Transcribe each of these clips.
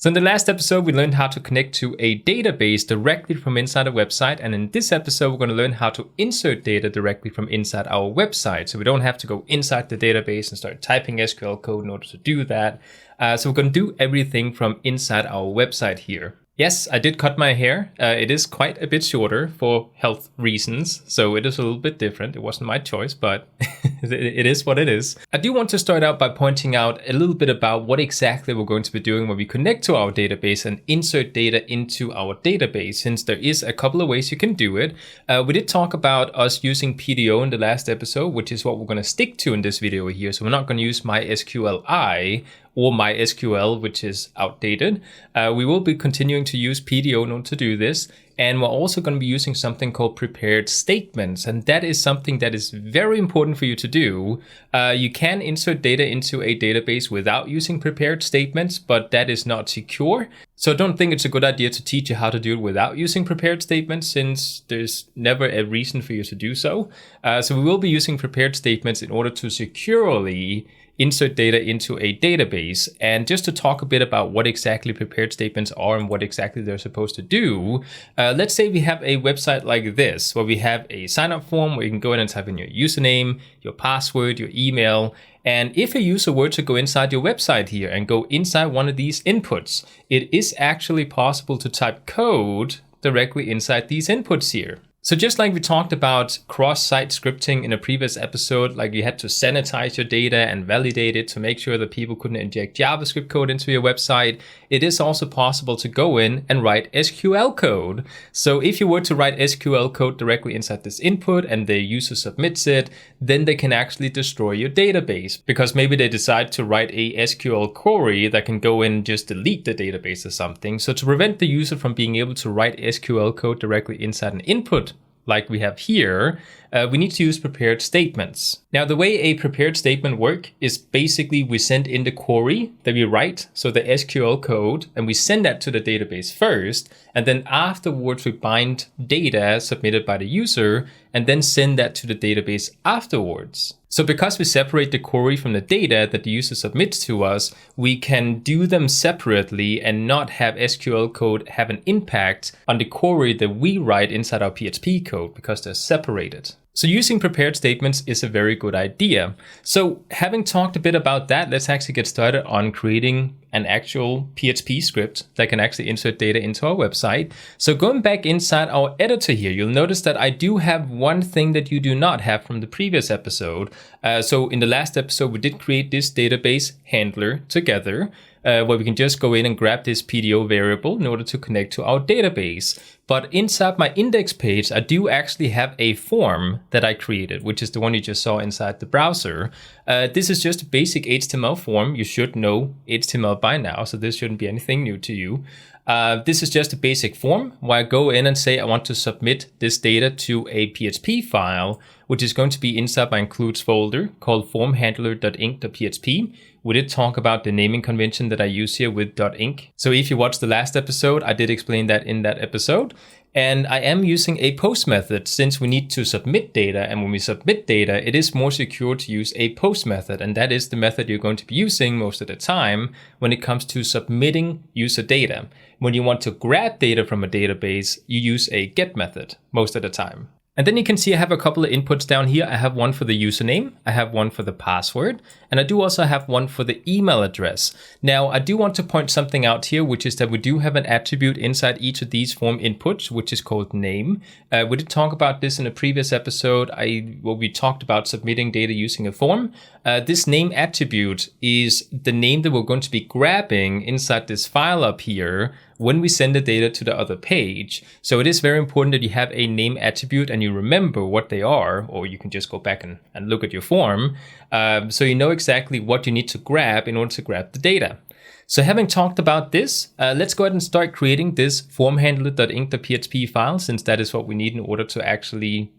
So in the last episode, we learned how to connect to a database directly from inside a website. And in this episode, we're going to learn how to insert data directly from inside our website. So we don't have to go inside the database and start typing SQL code in order to do that. So we're going to do everything from inside our website here. Yes, I did cut my hair. It is quite a bit shorter for health reasons, so it is a little bit different. It wasn't my choice, but it is what it is. I do want to start out by pointing out a little bit about what exactly we're going to be doing when we connect to our database and insert data into our database, since there is a couple of ways you can do it. We did talk about us using PDO in the last episode, which is what we're going to stick to in this video here. So we're not going to use MySQLi or MySQL, which is outdated. We will be continuing to use PDO in order to do this. And we're also going to be using something called prepared statements. And that is something that is very important for you to do. You can insert data into a database without using prepared statements, but that is not secure. So I don't think it's a good idea to teach you how to do it without using prepared statements, since there's never a reason for you to do so. So we will be using prepared statements in order to securely insert data into a database. And just to talk a bit about what exactly prepared statements are and what exactly they're supposed to do, let's say we have a website like this, where we have a sign up form where you can go in and type in your username, your password, your email. And if a user were to go inside your website here and go inside one of these inputs, it is actually possible to type code directly inside these inputs here. So just like we talked about cross-site scripting in a previous episode, like you had to sanitize your data and validate it to make sure that people couldn't inject JavaScript code into your website, it is also possible to go in and write SQL code. So if you were to write SQL code directly inside this input and the user submits it, then they can actually destroy your database, because maybe they decide to write a SQL query that can go in and just delete the database or something. So to prevent the user from being able to write SQL code directly inside an input, like we have here, we need to use prepared statements. Now, the way a prepared statement works is basically we send in the query that we write, so the SQL code, and we send that to the database first, and then afterwards we bind data submitted by the user and then send that to the database afterwards. So because we separate the query from the data that the user submits to us, we can do them separately and not have SQL code have an impact on the query that we write inside our PHP code, because they're separated. So using prepared statements is a very good idea. So having talked a bit about that, let's actually get started on creating an actual PHP script that can actually insert data into our website. So going back inside our editor here, you'll notice that I do have one thing that you do not have from the previous episode. So in the last episode, we did create this database handler together, where we can just go in and grab this PDO variable in order to connect to our database. But inside my index page, I do actually have a form that I created, which is the one you just saw inside the browser. This is just a basic HTML form. You should know HTML by now, so this shouldn't be anything new to you. This is just a basic form where I go in and say I want to submit this data to a PHP file, which is going to be inside my includes folder called formhandler.inc.php. We did talk about the naming convention that I use here with .inc. So if you watched the last episode, I did explain that in that episode. And I am using a post method since we need to submit data. And when we submit data, it is more secure to use a post method. And that is the method you're going to be using most of the time when it comes to submitting user data. When you want to grab data from a database, you use a get method most of the time. And then you can see I have a couple of inputs down here. I have one for the username, I have one for the password, and I do also have one for the email address. Now, I do want to point something out here, which is that we do have an attribute inside each of these form inputs, which is called name. We did talk about this in a previous episode where we talked about submitting data using a form. This name attribute is the name that we're going to be grabbing inside this file up here when we send the data to the other page. So it is very important that you have a name attribute and you remember what they are, or you can just go back and look at your form. So you know exactly what you need to grab in order to grab the data. So having talked about this, let's go ahead and start creating this formhandler.inc.php file, since that is what we need in order to actually,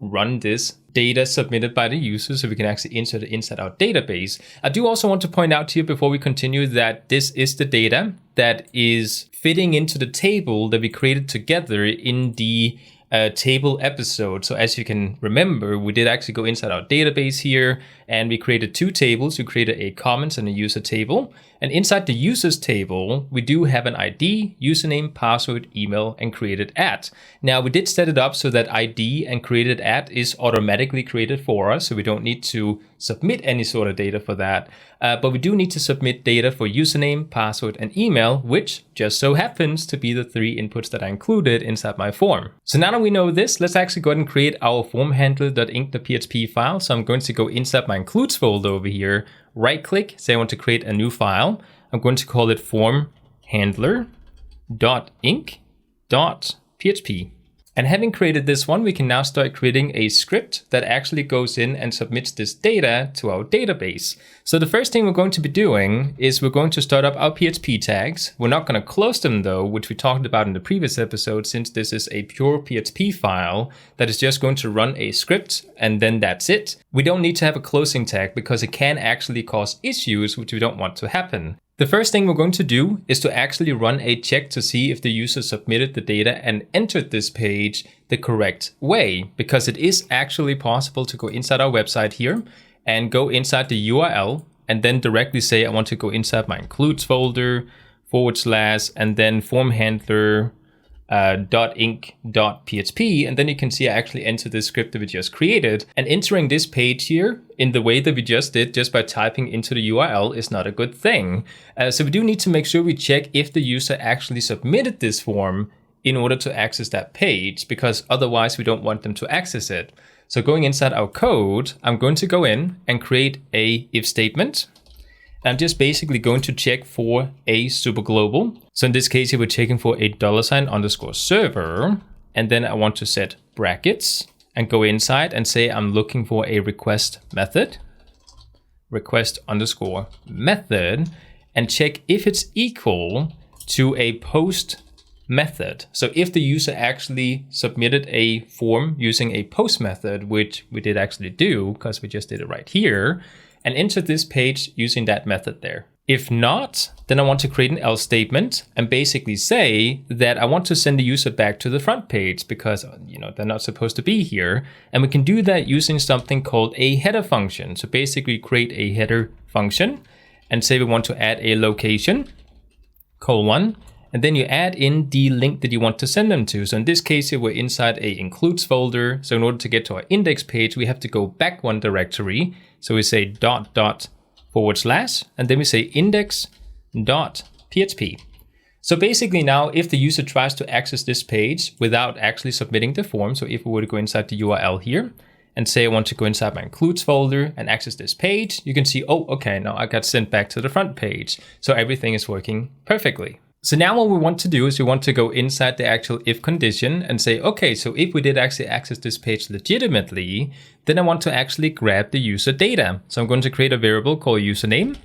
run this data submitted by the user so we can actually insert it inside our database. I do also want to point out to you before we continue that this is the data that is fitting into the table that we created together in the table episode. So as you can remember, we did actually go inside our database here and we created 2 tables. We created a comments and a user table. And inside the users table, we do have an ID, username, password, email, and created at. Now we did set it up so that ID and created at is automatically created for us. So we don't need to submit any sort of data for that. But we do need to submit data for username, password, and email, which just so happens to be the 3 inputs that I included inside my form. So now that we know this, let's actually go ahead and create our formhandler.inc.php file. So I'm going to go inside my includes folder over here, right-click, say I want to create a new file. I'm going to call it formhandler.inc.php. And having created this one, we can now start creating a script that actually goes in and submits this data to our database. So the first thing we're going to be doing is we're going to start up our PHP tags. We're not going to close them though, which we talked about in the previous episode, since this is a pure PHP file that is just going to run a script and then that's it. We don't need to have a closing tag because it can actually cause issues which we don't want to happen. The first thing we're going to do is to actually run a check to see if the user submitted the data and entered this page the correct way, because it is actually possible to go inside our website here and go inside the URL and then directly say, I want to go inside my includes folder / and then formhandler .inc.php, and then you can see I actually enter this script that we just created. And entering this page here in the way that we just did, just by typing into the URL, is not a good thing. So we do need to make sure we check if the user actually submitted this form in order to access that page, because otherwise we don't want them to access it. So going inside our code, I'm going to go in and create a if statement. I'm just basically going to check for a super global. So in this case here, we're checking for a $_server. And then I want to set brackets and go inside and say I'm looking for a request method, request_method, and check if it's equal to a post method. So if the user actually submitted a form using a post method, which we did actually do because we just did it right here, and enter this page using that method there. If not, then I want to create an else statement and basically say that I want to send the user back to the front page because they're not supposed to be here. And we can do that using something called a header function. So basically create a header function and say we want to add a location, and then you add in the link that you want to send them to. So in this case here, we're inside a includes folder. So in order to get to our index page, we have to go back one directory. So we say .. and then we say index.php. So basically now, if the user tries to access this page without actually submitting the form, so if we were to go inside the URL here and say I want to go inside my includes folder and access this page, you can see, oh, okay, now I got sent back to the front page. So everything is working perfectly. So now what we want to do is we want to go inside the actual if condition and say, okay, so if we did actually access this page legitimately, then I want to actually grab the user data. So I'm going to create a variable called username,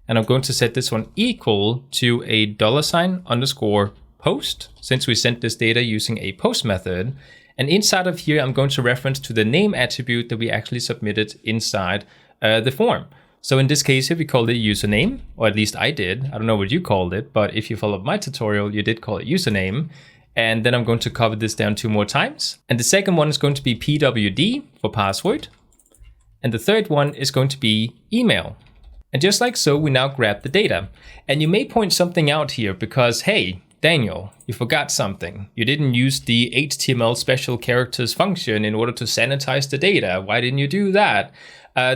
and I'm going to set this one equal to a $_post, since we sent this data using a post method. And inside of here, I'm going to reference to the name attribute that we actually submitted inside the form. So in this case here, we called it username, or at least I did. I don't know what you called it, but if you followed my tutorial, you did call it username. And then I'm going to cover this down 2 more times. And the second one is going to be pwd for password. And the third one is going to be email. And just like so, we now grab the data. And you may point something out here because, hey, Daniel, you forgot something. You didn't use the HTML special characters function in order to sanitize the data. Why didn't you do that?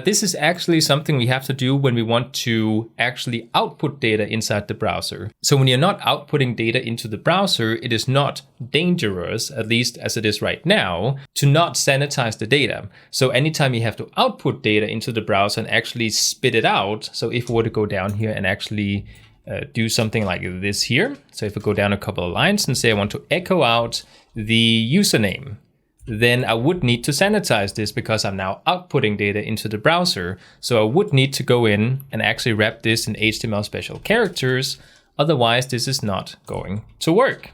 This is actually something we have to do when we want to actually output data inside the browser. So when you're not outputting data into the browser, it is not dangerous, at least as it is right now, to not sanitize the data. So anytime you have to output data into the browser and actually spit it out, so if we were to go down here and actually do something like this here. So if we go down a couple of lines and say I want to echo out the username, then I would need to sanitize this because I'm now outputting data into the browser. So I would need to go in and actually wrap this in HTML special characters. Otherwise, this is not going to work.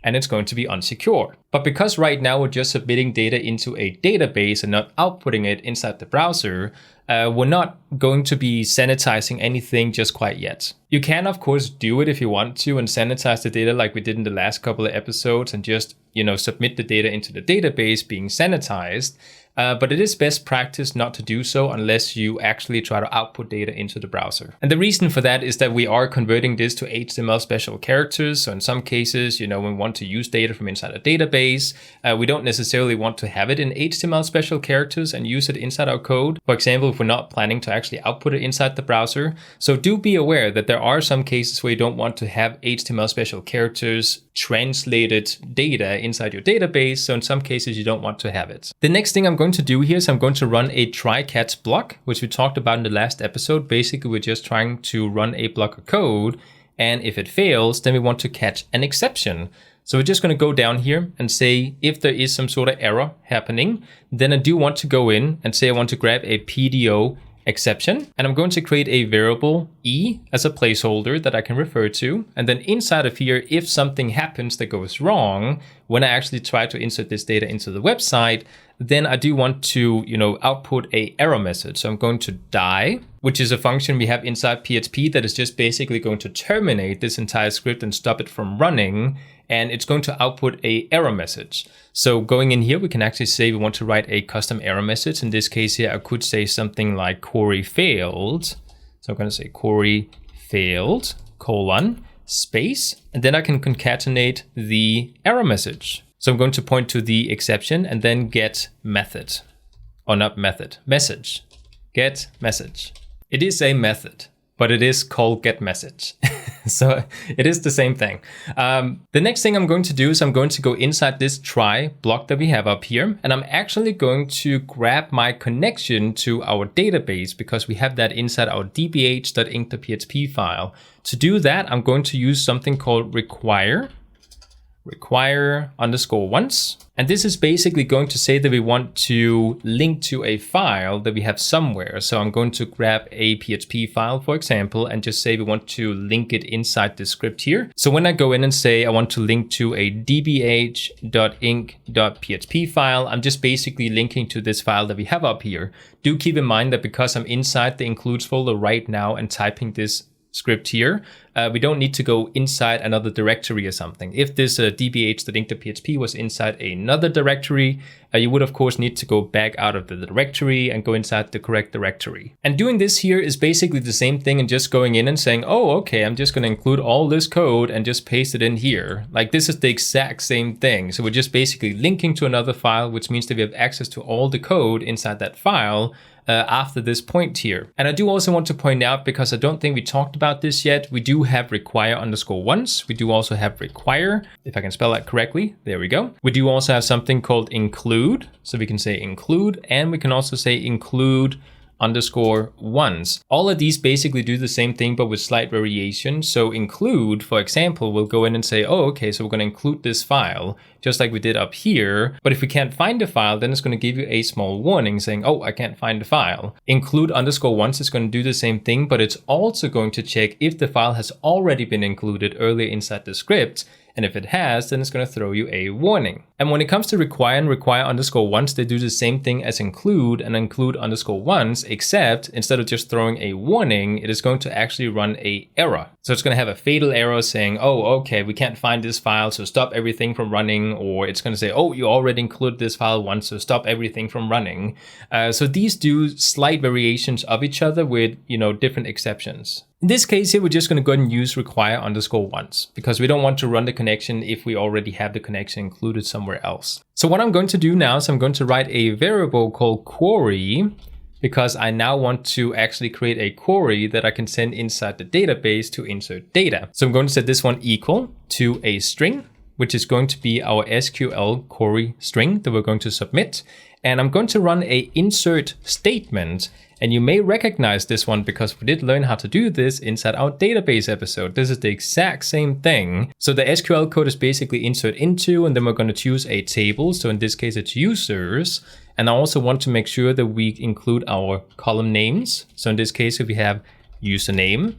And it's going to be unsecure. But because right now we're just submitting data into a database and not outputting it inside the browser, we're not going to be sanitizing anything just quite yet. You can, of course, do it if you want to and sanitize the data like we did in the last couple of episodes and just submit the data into the database being sanitized. But it is best practice not to do so unless you actually try to output data into the browser. And the reason for that is that we are converting this to HTML special characters. So in some cases, when we want to use data from inside a database, we don't necessarily want to have it in HTML special characters and use it inside our code. For example, if we're not planning to actually output it inside the browser. So do be aware that there are some cases where you don't want to have HTML special characters translated data inside your database. So in some cases, you don't want to have it. The next thing I'm going to do here is I'm going to run a try-catch block, which we talked about in the last episode. Basically, we're just trying to run a block of code. And if it fails, then we want to catch an exception. So we're just going to go down here and say if there is some sort of error happening, then I do want to go in and say I want to grab a PDO exception, and I'm going to create a variable e as a placeholder that I can refer to. And then inside of here, if something happens that goes wrong when I actually try to insert this data into the website, then I do want to, output a error message. So I'm going to die, which is a function we have inside PHP that is just basically going to terminate this entire script and stop it from running. And it's going to output a error message. So going in here, we can actually say we want to write a custom error message. In this case here, I could say something like query failed. So I'm going to say query failed, space, and then I can concatenate the error message. So I'm going to point to the exception and then get method, or not method, message, get message. It is a method, but it is called get message. So it is the same thing. The next thing I'm going to do is I'm going to go inside this try block that we have up here, and I'm actually going to grab my connection to our database because we have that inside our dbh.inc.php file. To do that, I'm going to use something called require _once. And this is basically going to say that we want to link to a file that we have somewhere. So I'm going to grab a PHP file, for example, and just say we want to link it inside the script here. So when I go in and say I want to link to a dbh.inc.php file, I'm just basically linking to this file that we have up here. Do keep in mind that because I'm inside the includes folder right now and typing this script here, we don't need to go inside another directory or something. If this dbh.inc.php was inside another directory, you would of course need to go back out of the directory and go inside the correct directory. And doing this here is basically the same thing and just going in and saying, oh, okay, I'm just going to include all this code and just paste it in here. Like this is the exact same thing. So we're just basically linking to another file, which means that we have access to all the code inside that file after this point here. And I do also want to point out, because I don't think we talked about this yet, we do have require _once. We do also have require, if I can spell that correctly. There we go. We do also have something called include. So we can say include, and we can also say include _once. All of these basically do the same thing, but with slight variation. So include, for example, we'll go in and say, oh, okay, so we're going to include this file, just like we did up here. But if we can't find the file, then it's going to give you a small warning saying, oh, I can't find the file. Include _once is going to do the same thing, but it's also going to check if the file has already been included earlier inside the script. And if it has, then it's going to throw you a warning. And when it comes to require and require _once, they do the same thing as include and include _once, except instead of just throwing a warning, it is going to actually run a error. So it's going to have a fatal error saying, oh, okay, we can't find this file, so stop everything from running. Or it's going to say, oh, you already included this file once, so stop everything from running. So these do slight variations of each other with, different exceptions. In this case here, we're just going to go ahead and use require _once because we don't want to run the connection if we already have the connection included somewhere else. So what I'm going to do now is I'm going to write a variable called query, because I now want to actually create a query that I can send inside the database to insert data. So I'm going to set this one equal to a string, which is going to be our SQL query string that we're going to submit. And I'm going to run a insert statement. And you may recognize this one because we did learn how to do this inside our database episode. This is the exact same thing. So the SQL code is basically insert into, and then we're going to choose a table. So in this case, it's users. And I also want to make sure that we include our column names. So in this case, if we have username,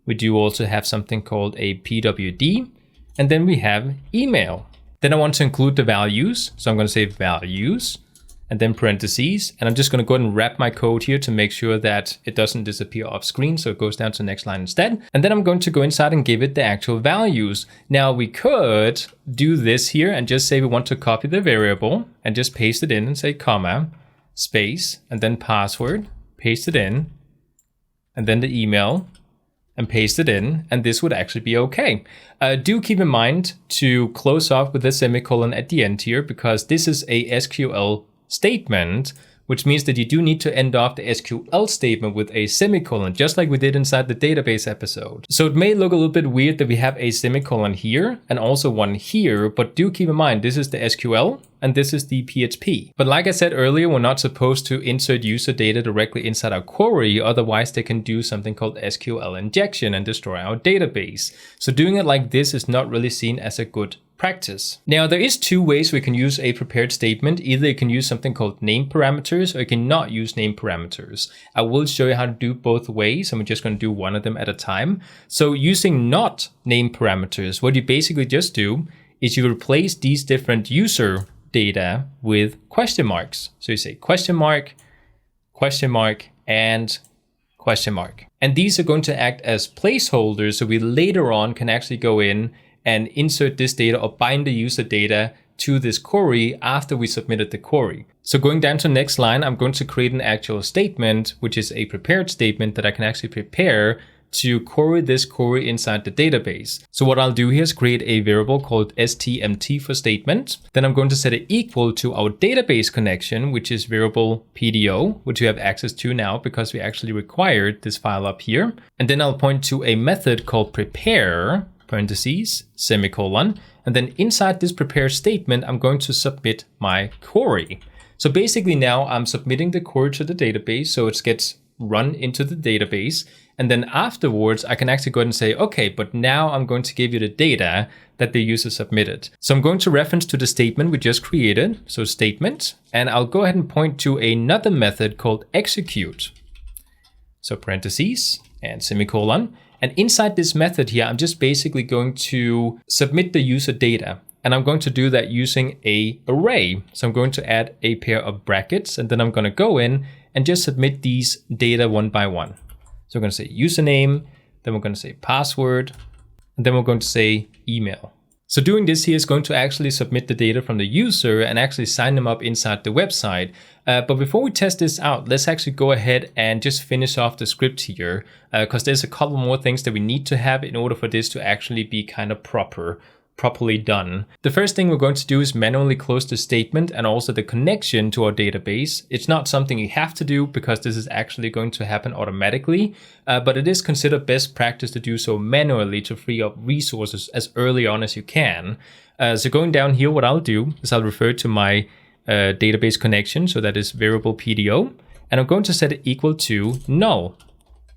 we do also have something called a PWD, and then we have email. Then I want to include the values. So I'm going to say values. and then parentheses. And I'm just going to go ahead and wrap my code here to make sure that it doesn't disappear off screen. So it goes down to the next line instead. And then I'm going to go inside and give it the actual values. Now we could do this here and just say we want to copy the variable and just paste it in and say comma, space, and then password, paste it in, and then the email, and paste it in, and this would actually be okay. Do keep in mind to close off with a semicolon at the end here, because this is a SQL statement, which means that you do need to end off the SQL statement with a semicolon, just like we did inside the database episode. So it may look a little bit weird that we have a semicolon here and also one here, but do keep in mind this is the SQL and this is the PHP. But like I said earlier, we're not supposed to insert user data directly inside our query, otherwise they can do something called SQL injection and destroy our database. So doing it like this is not really seen as a good practice. Now there is two ways we can use a prepared statement. Either you can use something called name parameters, or you cannot use name parameters. I will show you how to do both ways, and we're just going to do one of them at a time. So using not name parameters, what you basically just do is you replace these different user data with question marks. So you say question mark, and question mark. And these are going to act as placeholders, so we later on can actually go in and insert this data or bind the user data to this query after we submitted the query. So going down to the next line, I'm going to create an actual statement, which is a prepared statement that I can actually prepare to query this query inside the database. So what I'll do here is create a variable called stmt for statement. Then I'm going to set it equal to our database connection, which is variable PDO, which we have access to now because we actually required this file up here. And then I'll point to a method called prepare, parentheses, semicolon. And then inside this prepare statement, I'm going to submit my query. So basically now I'm submitting the query to the database, so it gets run into the database. And then afterwards, I can actually go ahead and say, okay, but now I'm going to give you the data that the user submitted. So I'm going to reference to the statement we just created, so statement, and I'll go ahead and point to another method called execute. So parentheses and semicolon. And inside this method here, I'm just basically going to submit the user data. And I'm going to do that using an array. So I'm going to add a pair of brackets, and then I'm going to go in and just submit these data one by one. So we're going to say username, then we're going to say password, and then we're going to say email. So doing this here is going to actually submit the data from the user and actually sign them up inside the website. But before we test this out, let's actually go ahead and just finish off the script here, because there's a couple more things that we need to have in order for this to actually be kind of properly done. The first thing we're going to do is manually close the statement and also the connection to our database. It's not something you have to do because this is actually going to happen automatically, but it is considered best practice to do so manually to free up resources as early on as you can. So going down here, what I'll do is I'll refer to my database connection, so that is variable PDO, and I'm going to set it equal to null.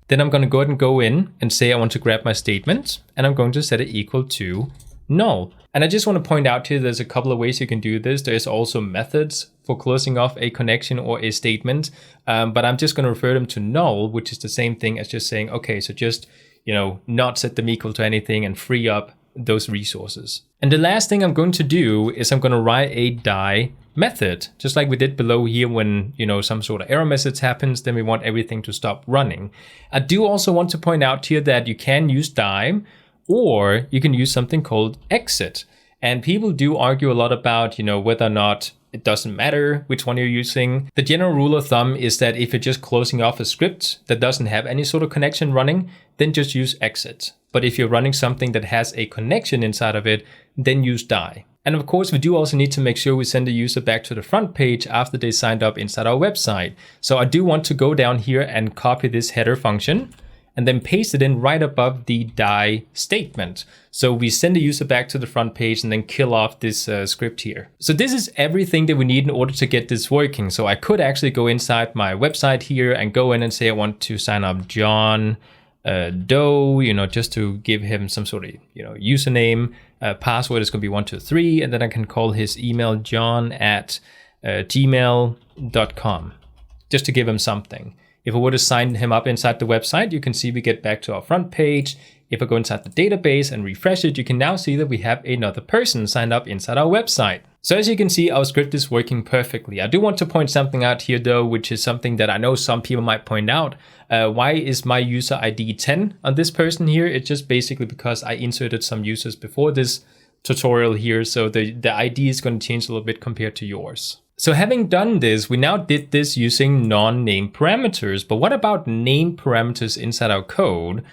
Then I'm going to go ahead and go in and say I want to grab my statement, and I'm going to set it equal to null. And I just want to point out here, there's a couple of ways you can do this. There's also methods for closing off a connection or a statement, but I'm just going to refer them to null, which is the same thing as just saying, okay, so just, not set them equal to anything and free up those resources. And the last thing I'm going to do is I'm going to write a die method, just like we did below here when, some sort of error message happens, then we want everything to stop running. I do also want to point out here that you can use die, or you can use something called exit. And people do argue a lot about, whether or not it doesn't matter which one you're using. The general rule of thumb is that if you're just closing off a script that doesn't have any sort of connection running, then just use exit. But if you're running something that has a connection inside of it, then use die. And of course, we do also need to make sure we send the user back to the front page after they signed up inside our website. So I do want to go down here and copy this header function and then paste it in right above the die statement. So we send the user back to the front page and then kill off this script here. So this is everything that we need in order to get this working. So I could actually go inside my website here and go in and say I want to sign up John Doe, just to give him some sort of, username. Password is going to be 123, and then I can call his email john@gmail.com, just to give him something. If I were to sign him up inside the website, you can see we get back to our front page. If I go inside the database and refresh it, you can now see that we have another person signed up inside our website. So as you can see, our script is working perfectly. I do want to point something out here though, which is something that I know some people might point out. Why is my user ID 10 on this person here? It's just basically because I inserted some users before this tutorial here. So the ID is going to change a little bit compared to yours. So having done this, we now did this using non-name parameters. But what about name parameters inside our code?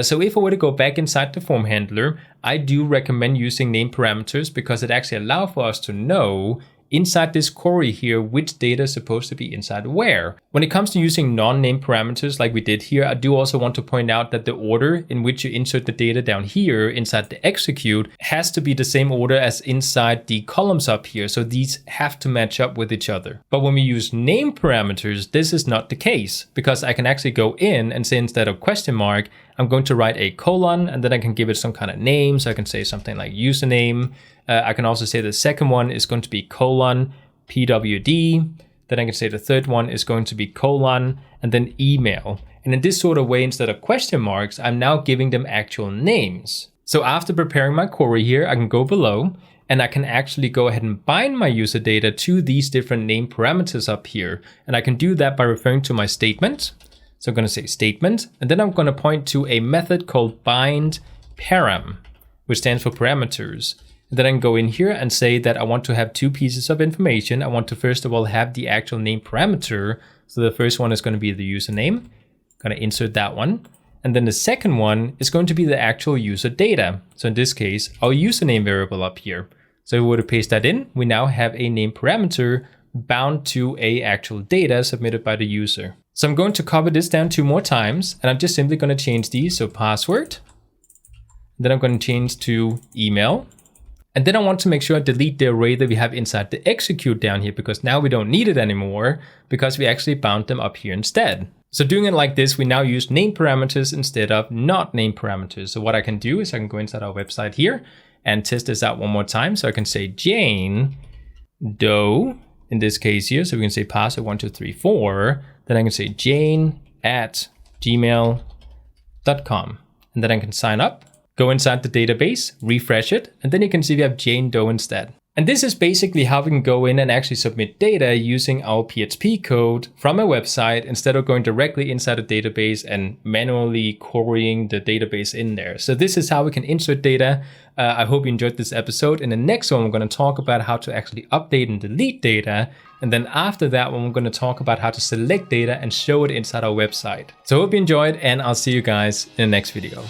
So if I were to go back inside the form handler, I do recommend using name parameters because it actually allows for us to know inside this query here which data is supposed to be inside where. When it comes to using non-name parameters like we did here, I do also want to point out that the order in which you insert the data down here inside the execute has to be the same order as inside the columns up here. So these have to match up with each other. But when we use name parameters, this is not the case because I can actually go in and say instead of question mark, I'm going to write a colon and then I can give it some kind of name. So I can say something like username. I can also say the second one is going to be colon pwd. Then I can say the third one is going to be colon and then email. And in this sort of way, instead of question marks, I'm now giving them actual names. So after preparing my query here, I can go below and I can actually go ahead and bind my user data to these different name parameters up here. And I can do that by referring to my statement. So I'm going to say statement, and then I'm going to point to a method called bind param, which stands for parameters. And then I can go in here and say that I want to have two pieces of information. I want to first of all have the actual name parameter. So the first one is going to be the username. I'm going to insert that one. And then the second one is going to be the actual user data. So in this case, our username variable up here. So if we were to paste that in, we now have a name parameter bound to a actual data submitted by the user. So I'm going to copy this down 2 more times, and I'm just simply going to change these. So password, then I'm going to change to email. And then I want to make sure I delete the array that we have inside the execute down here, because now we don't need it anymore because we actually bound them up here instead. So doing it like this, we now use name parameters instead of not name parameters. So what I can do is I can go inside our website here and test this out 1 more time. So I can say Jane Doe in this case here. So we can say password 1234. Then I can say jane@gmail.com. And then I can sign up, go inside the database, refresh it, and then you can see we have Jane Doe instead. And this is basically how we can go in and actually submit data using our PHP code from a website instead of going directly inside a database and manually querying the database in there. So this is how we can insert data. I hope you enjoyed this episode. In the next one, we're going to talk about how to actually update and delete data. And then after that one, we're going to talk about how to select data and show it inside our website. So I hope you enjoyed, and I'll see you guys in the next video.